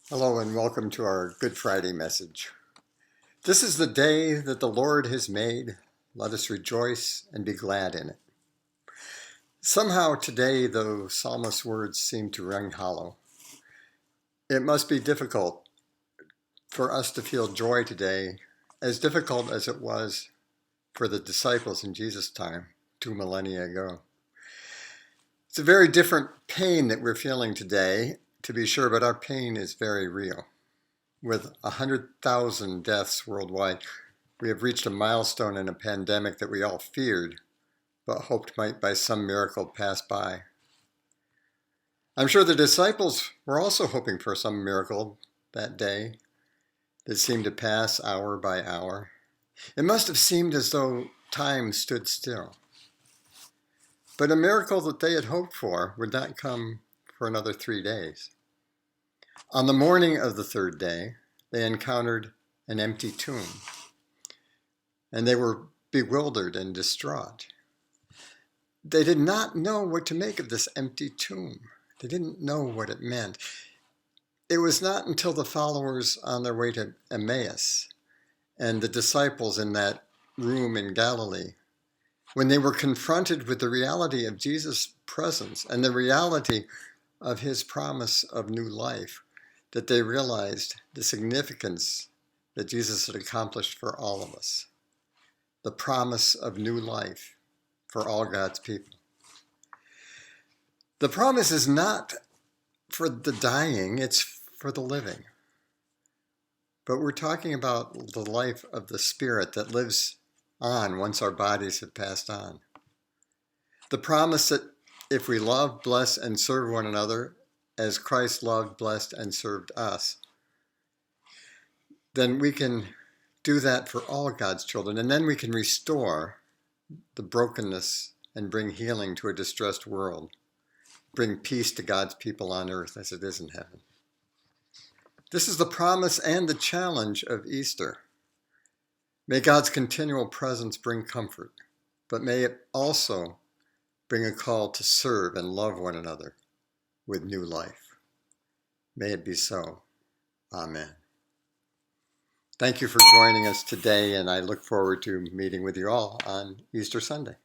Hello and welcome to our Good Friday message. This is the day that the Lord has made. Let us rejoice and be glad in it. Somehow today, the psalmist's words seem to ring hollow. It must be difficult for us to feel joy today, as difficult as it was for the disciples in Jesus' time, 2 millennia ago. It's a very different pain that we're feeling today, to be sure, but our pain is very real. With 100,000 deaths worldwide, we have reached a milestone in a pandemic that we all feared, but hoped might by some miracle pass by. I'm sure the disciples were also hoping for some miracle that day that seemed to pass hour by hour. It must have seemed as though time stood still. But a miracle that they had hoped for would not come for another 3 days. On the morning of the third day, they encountered an empty tomb, and they were bewildered and distraught. They did not know what to make of this empty tomb. They didn't know what it meant. It was not until the followers on their way to Emmaus and the disciples in that room in Galilee, when they were confronted with the reality of Jesus' presence and the reality of his promise of new life, that they realized the significance that Jesus had accomplished for all of us. The promise of new life for all God's people. The promise is not for the dying, it's for the living. But we're talking about the life of the Spirit that lives on once our bodies have passed on. The promise that if we love, bless, and serve one another as Christ loved, blessed, and served us, then we can do that for all God's children. And then we can restore the brokenness and bring healing to a distressed world, bring peace to God's people on earth as it is in heaven. This is the promise and the challenge of Easter. May God's continual presence bring comfort, but may it also bring a call to serve and love one another with new life. May it be so. Amen. Thank you for joining us today, and I look forward to meeting with you all on Easter Sunday.